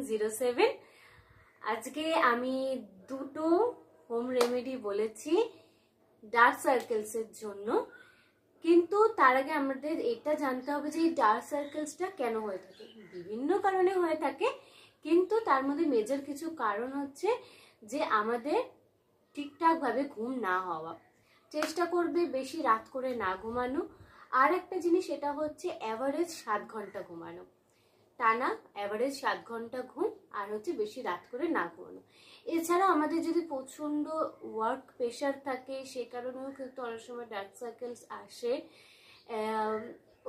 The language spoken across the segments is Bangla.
1907। আজকে আমি দুটো হোম রেমেডি বলেছি ডার্ক সার্কেলসের জন্য, কিন্তু তার আগে আমাদের এটা জানতে হবে যে এই ডার্ক সার্কেলসটা কেন হয়ে থাকে। বিভিন্ন কারণে হয়ে থাকে, কিন্তু তার মধ্যে মেজর কিছু কারণ হচ্ছে যে আমাদের ঠিকঠাকভাবে ঘুম না হওয়া। চেষ্টা করবে বেশি রাত করে না ঘুমানো। আর একটা জিনিস, এটা হচ্ছে অ্যাভারেজ 7 ঘন্টা ঘুমানো, টানা অ্যাভারেজ 7 ঘন্টা ঘুম, আর হচ্ছে বেশি রাত করে না ঘুমানো। এছাড়া আমাদের যদি প্রচণ্ড ওয়ার্ক প্রেশার থাকে, সে কারণেও কিন্তু অনেক সময় ডার্ক সার্কেলস আসে।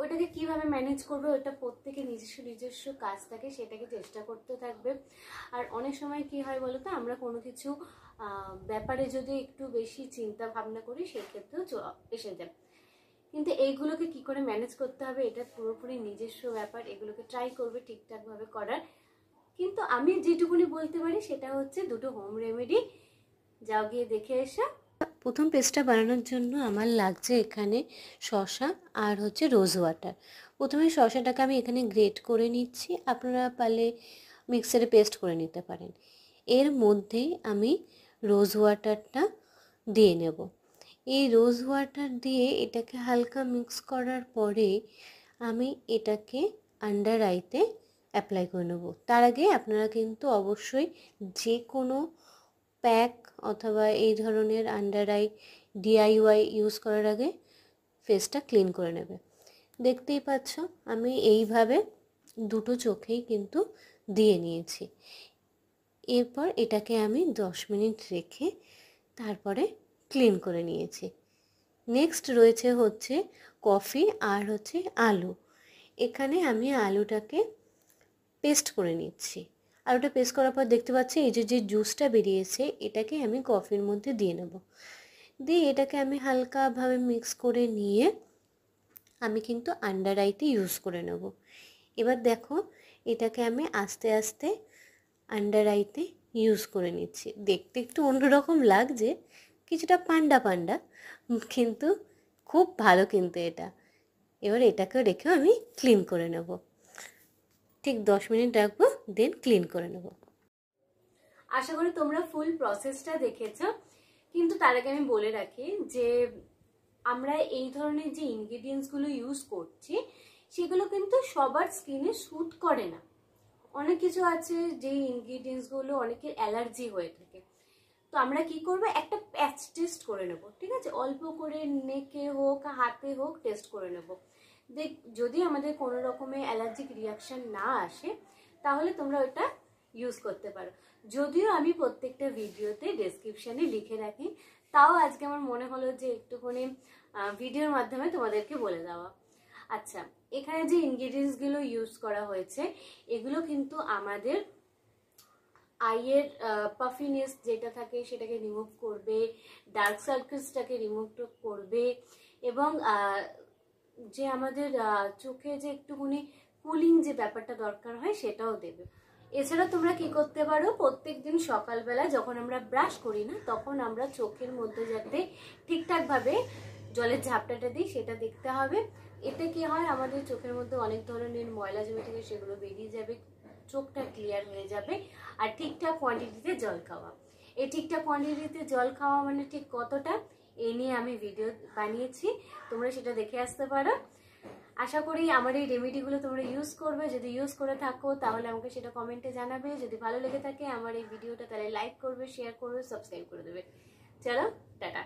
ওইটাকে কিভাবে ম্যানেজ করবে, ওটা প্রত্যেকে নিজস্ব কাজ থাকে, সেটাকে চেষ্টা করতে থাকবে। আর অনেক সময় কি হয় বলতো, আমরা কোনো কিছু ব্যাপারে যদি একটু বেশি চিন্তা ভাবনা করি, সেক্ষেত্রেও এসে যায়। কিন্তু এইগুলোকে কি করে ম্যানেজ করতে হবে, এটা পুরোপুরি নিজস্ব ব্যাপার। এগুলোকে ট্রাই করবে ঠিকঠাকভাবে করার। কিন্তু আমি যেটুকুনি বলতে পারি সেটা হচ্ছে দুটো হোম রেমেডি, যাও গিয়ে দেখে এসো। প্রথম পেস্টটা বানানোর জন্য আমার লাগছে এখানে শসা আর হচ্ছে রোজ ওয়াটার। প্রথমে শসাটাকে আমি এখানে গ্রেট করে নিচ্ছি, আপনারা পারলে মিক্সারে পেস্ট করে নিতে পারেন। এর মধ্যেই আমি রোজ ওয়াটারটা দিয়ে নেব। এই রোজ ওয়াটার দিয়ে এটাকে হালকা মিক্স করার পরে আমি এটাকে আন্ডার আইতে অ্যাপ্লাই করে নেব। তার আগে আপনারা কিন্তু অবশ্যই যে কোনো প্যাক অথবা এই ধরনের আন্ডার আই ডিআইওয়াই ইউজ করার আগে ফেসটা ক্লিন করে নেবে। দেখতেই পাচ্ছ আমি এইভাবে দুটো চোখেই কিন্তু দিয়ে নিয়েছি। এরপর এটাকে আমি 10 মিনিট রেখে তারপরে ক্লিন করে নিয়েছি। নেক্সট রয়েছে হচ্ছে কফি আর হচ্ছে আলু। এখানে আমি আলুটাকে পেস্ট করে নিচ্ছি। আলুটা পেস্ট করার পর দেখতে পাচ্ছি এই যে জুসটা বেরিয়েছে, এটাকে আমি কফির মধ্যে দিয়ে নেব। দিয়ে এটাকে আমি হালকাভাবে মিক্স করে নিয়ে আমি কিন্তু আন্ডার আইতে ইউজ করে নেব। এবার দেখো এটাকে আমি আস্তে আস্তে আন্ডার আইতে ইউজ করে নিচ্ছি। দেখতে একটু অন্যরকম লাগছে, কিছুটা পান্ডা পান্ডা, কিন্তু খুব ভালো কিন্তু এটা। এবার এটাকে রেখেও আমি ক্লিন করে নেব। ঠিক 10 মিনিট রাখবো, দেন ক্লিন করে নেব। আশা করি তোমরা ফুল প্রসেসটা দেখেছো। কিন্তু তার আগে আমি বলে রাখি যে আমরা এই ধরনের যে ইনগ্রেডিয়েন্টসগুলো ইউজ করছি, সেগুলো কিন্তু সবার স্কিনে স্যুট করে না। অনেক কিছু আছে যে ইনগ্রেডিয়েন্টসগুলো অনেকের অ্যালার্জি হয়ে থাকে। তো আমরা কি করব, একটা প্যাচ টেস্ট করে নেব, ঠিক আছে? অল্প করে নেকে হোক হাতে হোক টেস্ট করে নেব। দেখ যদি আমাদের কোনো রকমের অ্যালার্জিক রিয়াকশন না আসে, তাহলে তোমরা ওটা ইউজ করতে পারো। যদিও আমি প্রত্যেকটা ভিডিওতে ডেসক্রিপশনে লিখে রাখি, তাও আজকে আমার মনে হলো যে একটুখানি ভিডিওর মাধ্যমে তোমাদেরকে বলে দেওয়া। আচ্ছা, এখানে যে ইনগ্রেডিয়েন্টসগুলো ইউজ করা হয়েছে, এগুলো কিন্তু আমাদের আইয়ের পাফিনেস যেটা থাকে সেটাকে রিমুভ করবে, ডার্ক সার্কেলসটাকে রিমুভ করবে, এবং যে আমাদের চোখে যে একটুখানি কুলিং যে ব্যাপারটা দরকার হয় সেটাও দেবে। এছাড়া তোমরা কি করতে পারো, প্রত্যেকদিন সকালবেলা যখন আমরা ব্রাশ করি না, তখন আমরা চোখের মধ্যে যাতে ঠিকঠাকভাবে জলের ঝাপটাটা দিই সেটা দেখতে হবে। এতে কি হয়, আমাদের চোখের মধ্যে অনেক ধরনের ময়লা জমে থাকে, সেগুলো বেরিয়ে যাবে, চোখটা ক্লিয়ার হয়ে যাবে। আর ঠিকঠাক কোয়ান্টিটিতে জল খাওয়া। এই ঠিকঠাক কোয়ান্টিটিতে জল খাওয়া মানে ঠিক কতটা, এই নিয়ে আমি ভিডিও বানিয়েছি, তোমরা সেটা দেখে আসতে পারো। আশা করি আমার এই রেমেডিগুলো তোমরা ইউজ করবে। যদি ইউজ করে থাকো তাহলে আমাকে সেটা কমেন্টে জানাবে। যদি ভালো লেগে থাকে আমার এই ভিডিওটা, তাহলে লাইক করবে, শেয়ার করবে, সাবস্ক্রাইব করে দেবে। চলো টাটা।